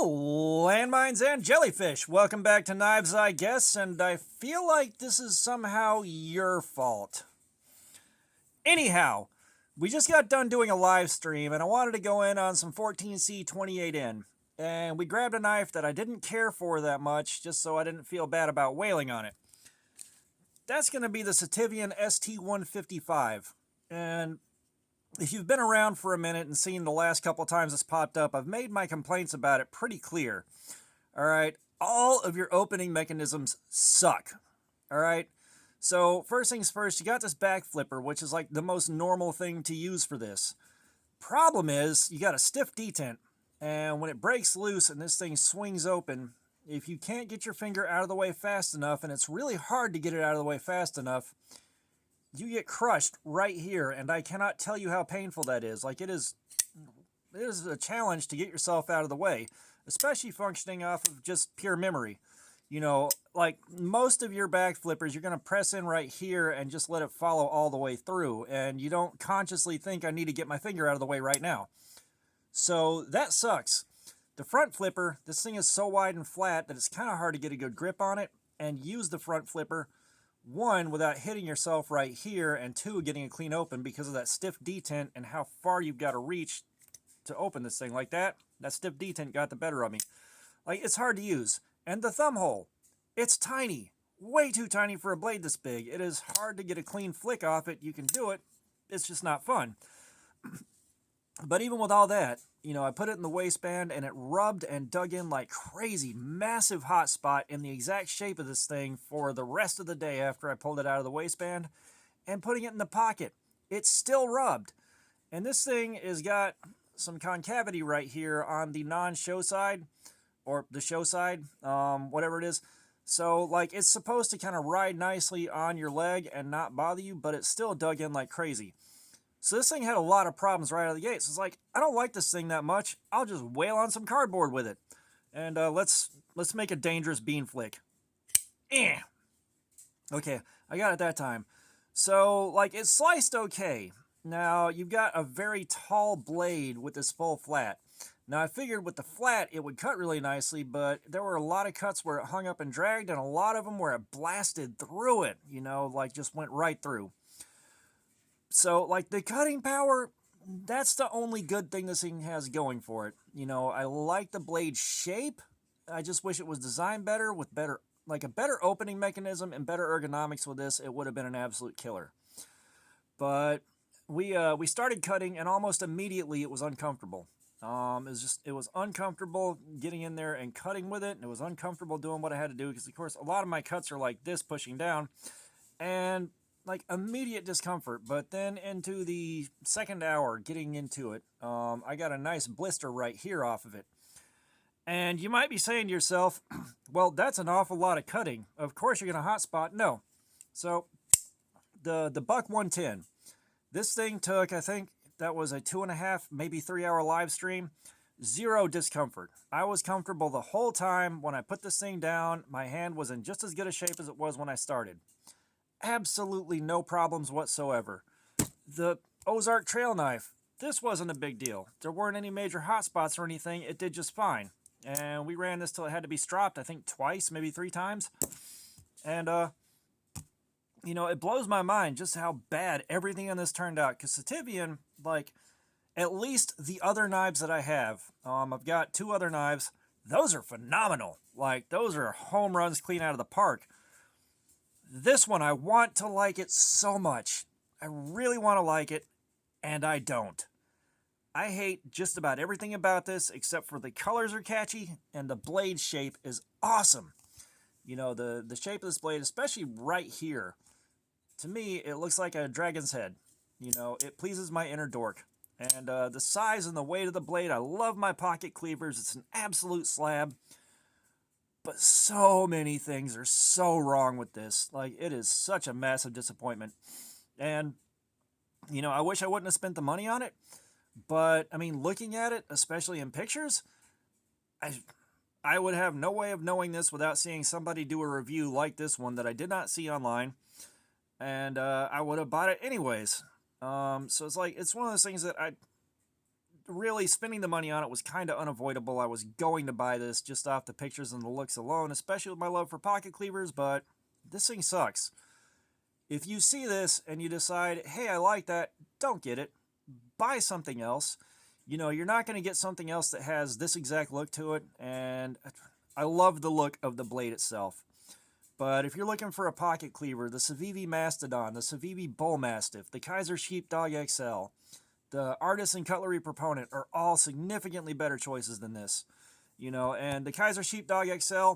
Landmines and jellyfish. Welcome back to Knives, I guess, and I feel like this is somehow your fault. Anyhow, we just got done doing a live stream, and I wanted to go in on some 14C 28N. And we grabbed a knife that I didn't care for that much, just so I didn't feel bad about whaling on it. That's going to be the Sitivien ST155. And if you've been around for a minute and seen the last couple times it's popped up, I've made my complaints about it pretty clear. Alright, all of your opening mechanisms suck. Alright, so first things first, you got this back flipper, which is like the most normal thing to use for this. Problem is, you got a stiff detent, and when it breaks loose and this thing swings open, if you can't get your finger out of the way fast enough, and it's really hard to get it out of the way fast enough, you get crushed right here, and I cannot tell you how painful that is. Like, it is a challenge to get yourself out of the way, especially functioning off of just pure memory. You know, like most of your back flippers, you're going to press in right here and just let it follow all the way through, and you don't consciously think I need to get my finger out of the way right now. So that sucks. The front flipper, this thing is so wide and flat that it's kind of hard to get a good grip on it and use the front flipper, one, without hitting yourself right here, and two, getting a clean open because of that stiff detent and how far you've got to reach to open this thing like that. That stiff detent got the better of me. Like, it's hard to use. And the thumb hole, it's tiny. Way too tiny for a blade this big. It is hard to get a clean flick off it. You can do it. It's just not fun. But even with all that, you know, I put it in the waistband and it rubbed and dug in like crazy. Massive hot spot in the exact shape of this thing for the rest of the day after I pulled it out of the waistband. And putting it in the pocket, it's still rubbed. And this thing has got some concavity right here on the non-show side, or the show side, whatever it is. So, like, it's supposed to kind of ride nicely on your leg and not bother you, but it's still dug in like crazy. So this thing had a lot of problems right out of the gate. So it's like, I don't like this thing that much. I'll just wail on some cardboard with it. And let's make a dangerous bean flick. Eh. Okay, I got it that time. So, like, it sliced okay. Now, you've got a very tall blade with this full flat. Now, I figured with the flat, it would cut really nicely, but there were a lot of cuts where it hung up and dragged, and a lot of them where it blasted through it, you know, like just went right through. So, like, the cutting power, that's the only good thing this thing has going for it. You know, I like the blade shape. I just wish it was designed better with better, like a better opening mechanism and better ergonomics with this. It would have been an absolute killer. But we started cutting, and almost immediately it was uncomfortable. It was uncomfortable getting in there and cutting with it, and it was uncomfortable doing what I had to do because, of course, a lot of my cuts are like this, pushing down, and like immediate discomfort. But then into the second hour getting into it, I got a nice blister right here off of it. And you might be saying to yourself, well, that's an awful lot of cutting. Of course you're going to hotspot. No. So the Buck 110, this thing took, I think that was a 2.5, maybe 3 hour live stream. Zero discomfort. I was comfortable the whole time. When I put this thing down, my hand was in just as good a shape as it was when I started. Absolutely no problems whatsoever. The Ozark trail knife, this wasn't a big deal. There weren't any major hot spots or anything. It did just fine. And we ran this till it had to be stropped, I think twice, maybe 3 times. And, you know, it blows my mind just how bad everything on this turned out. Because Sitivien, like, at least the other knives that I have, I've got 2 other knives. Those are phenomenal. Like, those are home runs clean out of the park. This one, I want to like it so much. I really want to like it, and I don't. I hate just about everything about this, except for the colors are catchy, and the blade shape is awesome. You know, the shape of this blade, especially right here, to me, it looks like a dragon's head. You know, it pleases my inner dork. And the size and the weight of the blade, I love my pocket cleavers. It's an absolute slab. But so many things are so wrong with this. Like, it is such a massive disappointment. And, you know, I wish I wouldn't have spent the money on it. But, I mean, looking at it, especially in pictures, I would have no way of knowing this without seeing somebody do a review like this one that I did not see online. And I would have bought it anyways. So it's like, it's one of those things that really spending the money on it was kind of unavoidable. I was going to buy this just off the pictures and the looks alone, especially with my love for pocket cleavers, but this thing sucks. If you see this and you decide, hey, I like that, don't get it. Buy something else. You know, you're not going to get something else that has this exact look to it, and I love the look of the blade itself. But if you're looking for a pocket cleaver, the Civivi Mastodon, the Civivi Bullmastiff, the Kaiser Sheepdog XL, the Artisan Cutlery Proponent are all significantly better choices than this. You know, and the Kaiser Sheepdog XL,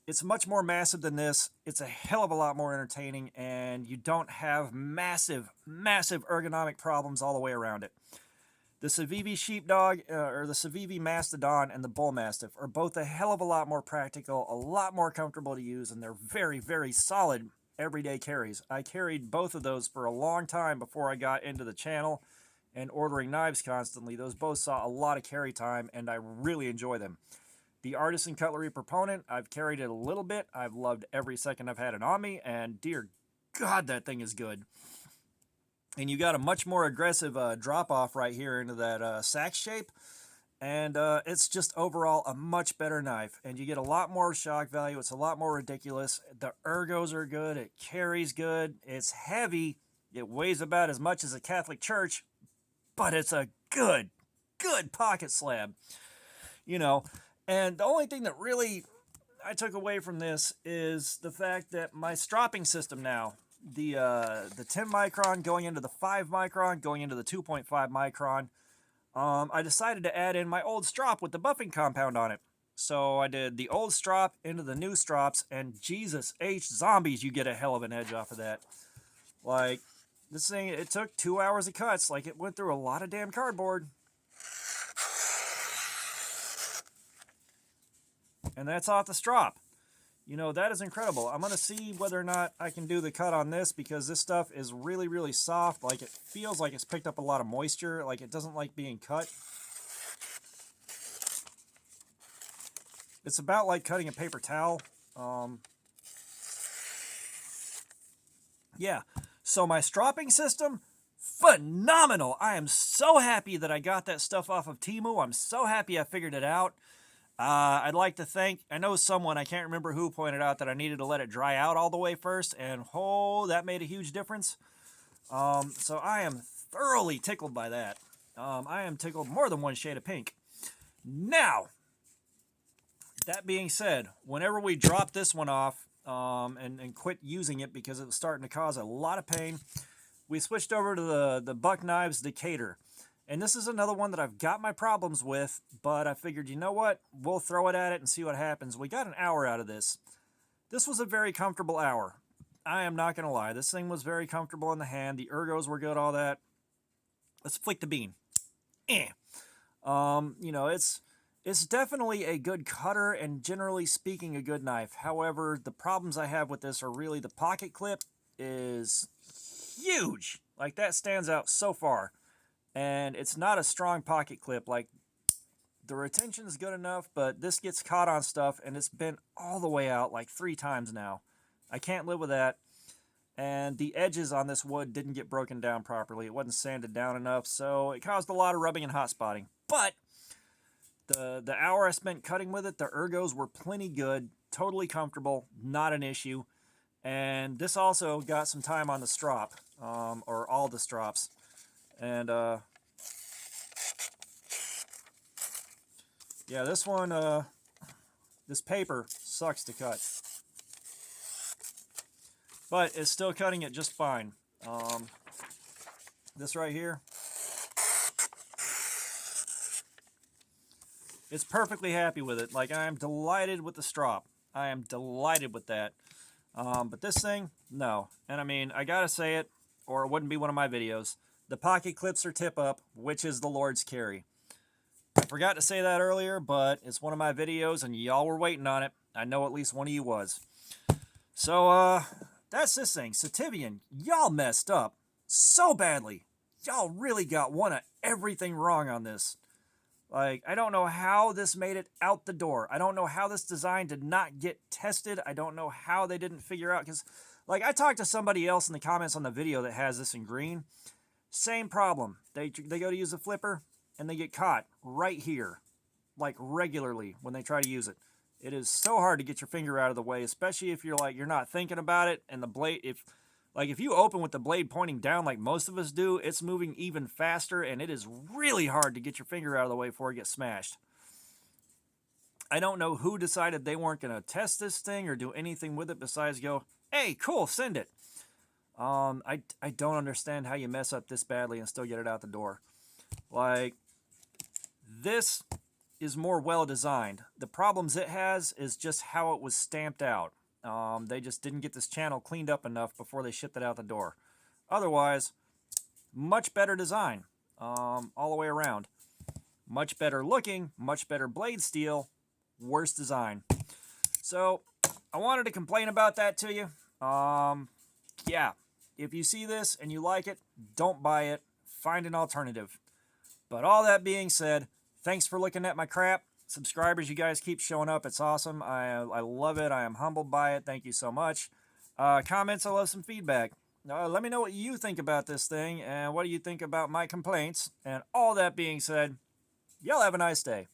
it's much more massive than this. It's a hell of a lot more entertaining, and you don't have massive, massive ergonomic problems all the way around it. The Civivi Sheepdog, or the Civivi Mastodon and the Bullmastiff are both a hell of a lot more practical, a lot more comfortable to use, and they're very, very solid everyday carries. I carried both of those for a long time before I got into the channel and ordering knives constantly. Those both saw a lot of carry time, and I really enjoy them. The Artisan Cutlery Proponent, I've carried it a little bit. I've loved every second I've had it on me, and dear God, that thing is good. And you got a much more aggressive drop-off right here into that sack shape. And it's just overall a much better knife. And you get a lot more shock value. It's a lot more ridiculous. The ergos are good. It carries good. It's heavy. It weighs about as much as a Catholic church. But it's a good, good pocket slab. You know, and the only thing that really I took away from this is the fact that my stropping system now, the 10 micron going into the 5 micron, going into the 2.5 micron, I decided to add in my old strop with the buffing compound on it. So I did the old strop into the new strops, and Jesus H zombies, you get a hell of an edge off of that. Like, this thing, it took 2 hours of cuts. Like, it went through a lot of damn cardboard. And that's off the strop. You know, that is incredible. I'm going to see whether or not I can do the cut on this, because this stuff is really, really soft. Like, it feels like it's picked up a lot of moisture. Like, it doesn't like being cut. It's about like cutting a paper towel. Yeah. So my stropping system, phenomenal. I am so happy that I got that stuff off of Temu. I'm so happy I figured it out. I'd like to thank, I know someone, I can't remember who, pointed out that I needed to let it dry out all the way first, and oh, that made a huge difference. So I am thoroughly tickled by that. I am tickled more than one shade of pink. Now, that being said, whenever we dropped this one off and quit using it because it was starting to cause a lot of pain, we switched over to the Buck Knives Decatur. And this is another one that I've got my problems with, but I figured, you know what? We'll throw it at it and see what happens. We got an hour out of this. This was a very comfortable hour. I am not going to lie. This thing was very comfortable in the hand. The ergos were good, all that. Let's flick the bean. You know, it's definitely a good cutter and, generally speaking, a good knife. However, the problems I have with this are really the pocket clip is huge. Like, that stands out so far. And it's not a strong pocket clip. Like, the retention is good enough, but this gets caught on stuff, and it's bent all the way out like 3 times now. I can't live with that. And the edges on this wood didn't get broken down properly. It wasn't sanded down enough, so it caused a lot of rubbing and hot spotting. But the hour I spent cutting with it, the ergos were plenty good, totally comfortable, not an issue. And this also got some time on the strop, or all the strops. And, yeah, this one, this paper sucks to cut. But it's still cutting it just fine. This right here, it's perfectly happy with it. Like, I am delighted with the strop. I am delighted with that. But this thing, no. And I mean, I gotta say it, or it wouldn't be one of my videos. The pocket clips are tip up, which is the Lord's carry. I forgot to say that earlier, but it's one of my videos, and y'all were waiting on it. I know at least one of you was. So, that's this thing. Sitivien, y'all messed up so badly. Y'all really got one of everything wrong on this. Like, I don't know how this made it out the door. I don't know how this design did not get tested. I don't know how they didn't figure out, because, like, I talked to somebody else in the comments on the video that has this in green. Same problem. They go to use a flipper, and they get caught right here, like regularly when they try to use it. It is so hard to get your finger out of the way, especially if you're not thinking about it, and the blade, if you open with the blade pointing down like most of us do, it's moving even faster, and it is really hard to get your finger out of the way before it gets smashed. I don't know who decided they weren't going to test this thing or do anything with it besides go, hey, cool, send it. I don't understand how you mess up this badly and still get it out the door. Like, this is more well designed. The problems it has is just how it was stamped out. They just didn't get this channel cleaned up enough before they shipped it out the door. Otherwise, much better design all the way around. Much better looking, much better blade steel, worse design. So, I wanted to complain about that to you. Yeah, if you see this and you like it, don't buy it. Find an alternative. But all that being said, thanks for looking at my crap. Subscribers, you guys keep showing up. It's awesome. I love it. I am humbled by it. Thank you so much. Comments, I love some feedback. Let me know what you think about this thing and what do you think about my complaints. And all that being said, y'all have a nice day.